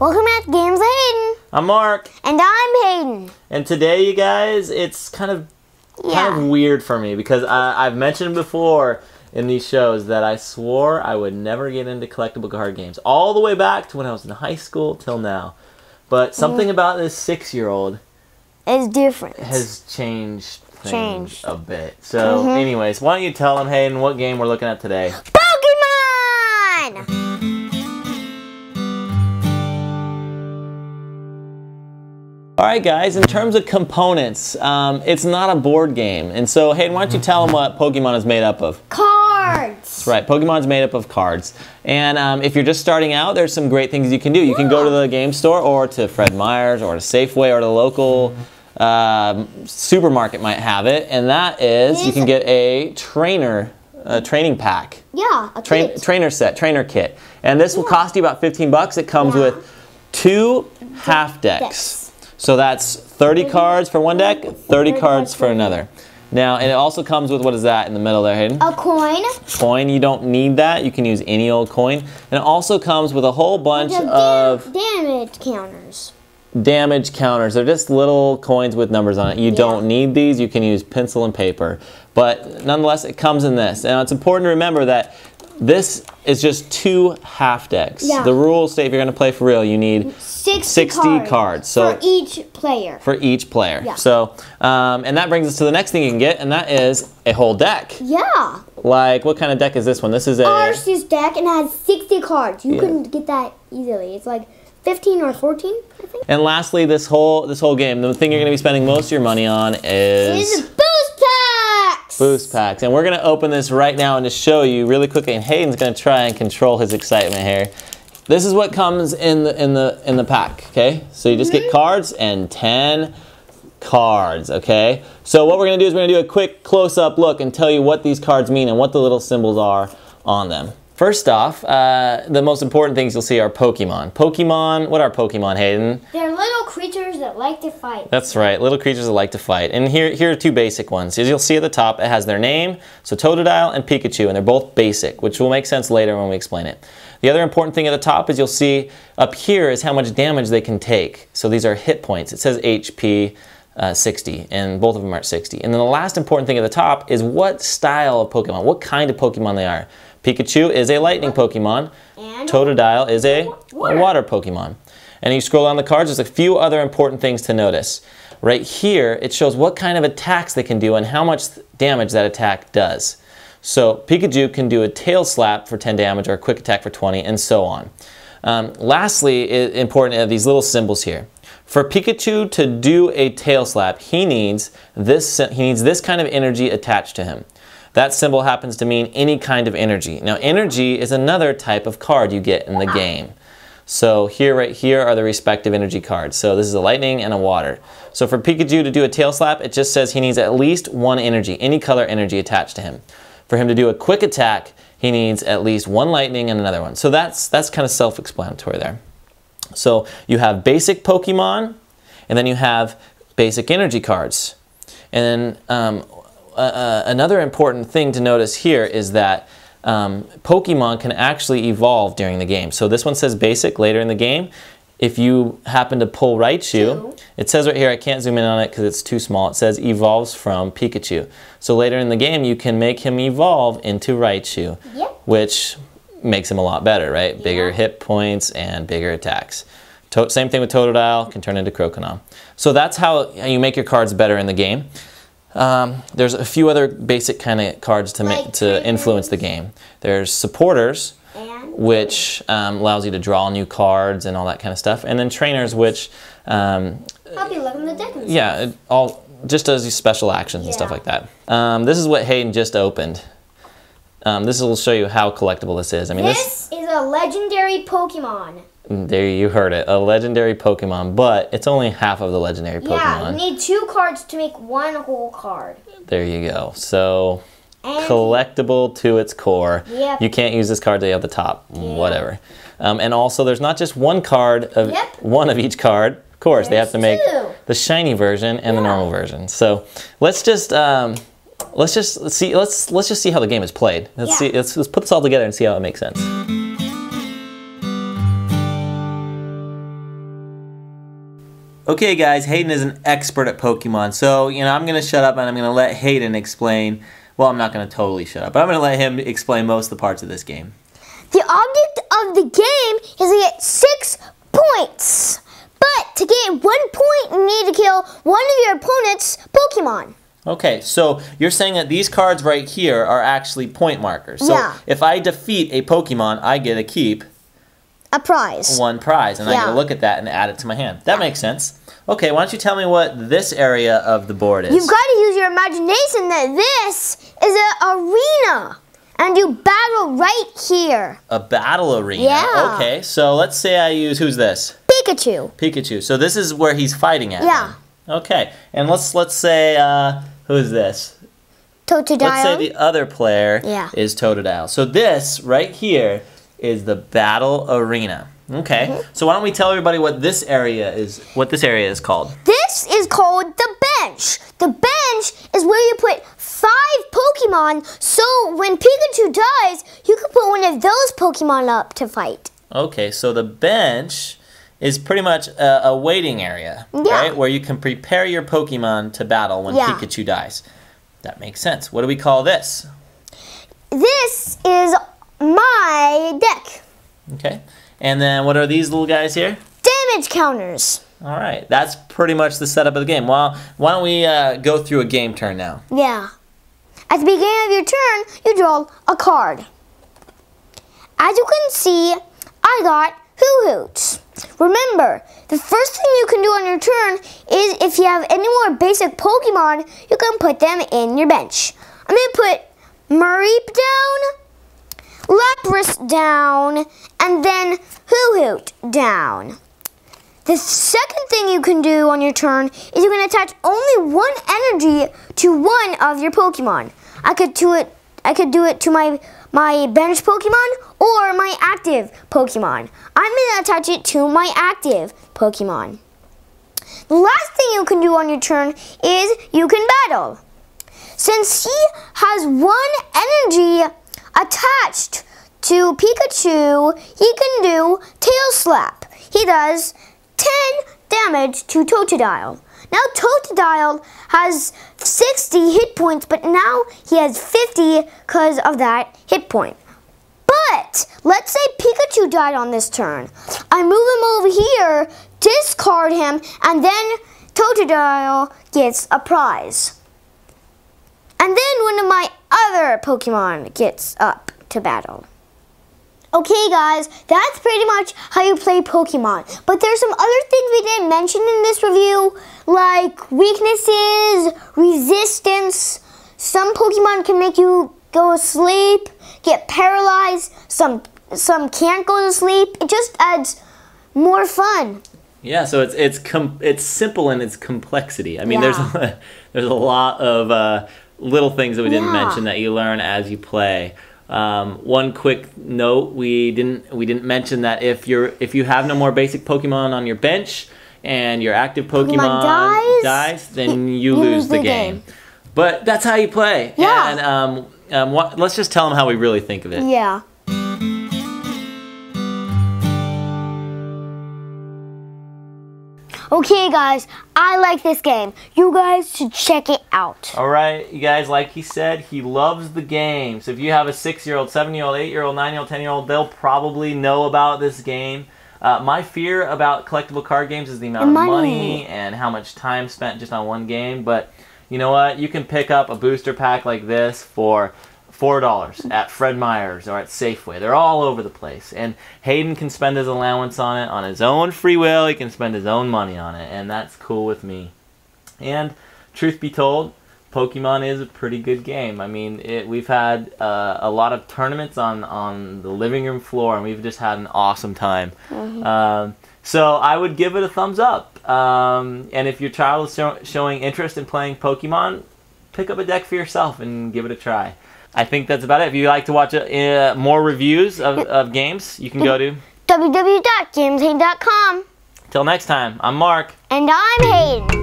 Welcome at Games with Hayden. I'm Mark. And I'm Hayden. And today, you guys, it's kind of weird for me because I've mentioned before in these shows that I swore I would never get into collectible card games. All the way back to when I was in high school till now. But something about this 6-year-old is different. Has changed things a bit. So, anyways, why don't you tell them, Hayden, what game we're looking at today? Pokemon! Alright guys, in terms of components, it's not a board game. And so, Hayden, why don't you tell them what Pokemon is made up of? Cards! That's right, Pokemon's made up of cards. And if you're just starting out, there's some great things you can do. You can go to the game store or to Fred Meyer's or to Safeway or to the local supermarket might have it. And that is, you can get a training pack. Yeah, a kit. Trainer kit. And this will cost you about 15 bucks. It comes with 2 half decks. So that's 30 cards for one deck, 30 cards for another. Now, and it also comes with, what is that in the middle there, Hayden? A coin. Coin, you don't need that. You can use any old coin. And it also comes with a whole bunch of damage counters. Damage counters. They're just little coins with numbers on it. You don't need these. You can use pencil and paper. But nonetheless, it comes in this. And it's important to remember that this is just 2 half decks. Yeah. The rules state if you're going to play for real, you need 60 cards. So for each player. For each player. Yeah. So, and that brings us to the next thing you can get, and that is a whole deck. Yeah. Like, what kind of deck is this one? This is a Arceus deck, and it has 60 cards. You couldn't get that easily. It's like 15 or 14, I think. And lastly, this whole game, the thing you're going to be spending most of your money on is boost packs. Boost packs. And we're going to open this right now and just show you really quickly. And Hayden's going to try and control his excitement here. This is what comes in the pack. Okay, so you just get cards and 10 cards. Okay, so what we're going to do is we're going to do a quick close-up look and tell you what these cards mean and what the little symbols are on them. First off, the most important things you'll see are Pokemon. Pokemon, what are Pokemon, Hayden? They're little creatures that like to fight. That's right, little creatures that like to fight. And here are 2 basic ones. As you'll see at the top, it has their name, so Totodile and Pikachu, and they're both basic, which will make sense later when we explain it. The other important thing at the top is you'll see up here is how much damage they can take. So these are hit points. It says HP 60, and both of them are at 60. And then the last important thing at the top is what style of Pokemon, what kind of Pokemon they are. Pikachu is a lightning Pokemon. And Totodile is a water Pokemon. And you scroll down the cards, there's a few other important things to notice. Right here, it shows what kind of attacks they can do and how much damage that attack does. So Pikachu can do a tail slap for 10 damage or a quick attack for 20, and so on. Lastly, important are these little symbols here. For Pikachu to do a tail slap, he needs this kind of energy attached to him. That symbol happens to mean any kind of energy. Now, energy is another type of card you get in the game. So right here are the respective energy cards. So this is a lightning and a water. So for Pikachu to do a tail slap, it just says he needs at least 1 energy, any color energy attached to him. For him to do a quick attack, he needs at least 1 lightning and another one. So that's kind of self-explanatory there. So you have basic Pokemon, and then you have basic energy cards. And then another important thing to notice here is that Pokemon can actually evolve during the game. So this one says basic later in the game. If you happen to pull Raichu, it says right here, I can't zoom in on it because it's too small, it says evolves from Pikachu. So later in the game, you can make him evolve into Raichu, which makes him a lot better, right? Bigger hit points and bigger attacks. Same thing with Totodile, can turn into Croconaw. So that's how you make your cards better in the game. There's a few other basic kind of cards to influence the game. There's supporters, which allows you to draw new cards and all that kind of stuff. And then trainers, which help you look in the deck. Yeah, just does these special actions and stuff like that. This is what Hayden just opened. This will show you how collectible this is. I mean, this is a legendary Pokemon. There, you heard it, a legendary Pokemon, but it's only half of the legendary Pokemon. Yeah, you need 2 cards to make 1 whole card. There you go. So, collectible to its core. Yep. You can't use this card till you have the top, whatever. And also, there's not just 1 card of one of each card. Of course, they have to make the shiny version and the normal version. So, let's just see how the game is played. Let's put this all together and see how it makes sense. Okay guys, Hayden is an expert at Pokemon, so I'm going to shut up and I'm going to let Hayden explain. Well, I'm not going to totally shut up, but I'm going to let him explain most of the parts of this game. The object of the game is to get 6 points. But to get 1 point, you need to kill one of your opponent's Pokemon. Okay, so you're saying that these cards right here are actually point markers. So yeah. If I defeat a Pokemon, I get to keep a prize. 1 prize, and I get to look at that and add it to my hand. That makes sense. Okay, why don't you tell me what this area of the board is? You've got to use your imagination that this is an arena. And you battle right here. A battle arena? Yeah. Okay, so let's say I use, who's this? Pikachu. Pikachu. So this is where he's fighting at. Yeah. Then. Okay, and let's say, who's this? Totodile. Let's say the other player Yeah. is Totodile. So this right here is the battle arena. Okay, so why don't we tell everybody what this area is called? This is called the bench. The bench is where you put 5 Pokemon, so when Pikachu dies, you can put one of those Pokemon up to fight. Okay, so the bench is pretty much a waiting area, right? Where you can prepare your Pokemon to battle when Pikachu dies. That makes sense. What do we call this? This is my deck. Okay. And then what are these little guys here? Damage counters. All right. That's pretty much the setup of the game. Well, why don't we go through a game turn now? Yeah. At the beginning of your turn, you draw a card. As you can see, I got Hoo-Hoots. Remember, the first thing you can do on your turn is if you have any more basic Pokemon, you can put them in your bench. I'm going to put Mareep down, Lapras down, and then Hoo-Hoot down. The second thing you can do on your turn is you can attach only 1 energy to one of your Pokemon. I could do it to my bench Pokemon or my active Pokemon. I'm going to attach it to my active Pokemon. The last thing you can do on your turn is you can battle. Since he has 1 energy attached to Pikachu, he can do Tail Slap. He does 10 damage to Totodile. Now Totodile has 60 hit points, but now he has 50 because of that hit point. But let's say Pikachu died on this turn. I move him over here, discard him, and then Totodile gets a prize. And then one of my other Pokemon gets up to battle. Okay guys, that's pretty much how you play Pokemon. But there's some other things we didn't mention in this review, like weaknesses, resistance. Some Pokemon can make you go to sleep, get paralyzed. Some can't go to sleep. It just adds more fun. Yeah, so it's simple in its complexity. I mean, there's a lot of little things that we didn't mention that you learn as you play. One quick note: we didn't mention that if you have no more basic Pokemon on your bench and your active Pokemon dies, then you lose the game. But that's how you play. Yeah. And let's just tell them how we really think of it. Yeah. Okay guys, I like this game. You guys should check it out. Alright, you guys, like he said, he loves the game. So if you have a 6-year-old, 7-year-old, 8-year-old, 9-year-old, 10-year-old, they'll probably know about this game. My fear about collectible card games is the amount of money and how much time spent just on one game. But you know what? You can pick up a booster pack like this for $4 at Fred Meyer's or at Safeway. They're all over the place. And Hayden can spend his allowance on it on his own free will. He can spend his own money on it, and that's cool with me. And truth be told, Pokemon is a pretty good game. I mean, we've had a lot of tournaments on the living room floor, and we've just had an awesome time. So I would give it a thumbs up. And if your child is showing interest in playing Pokemon, pick up a deck for yourself and give it a try. I think that's about it. If you'd like to watch more reviews of games, you can go to www.gameshayden.com. Till next time, I'm Mark. And I'm Hayden.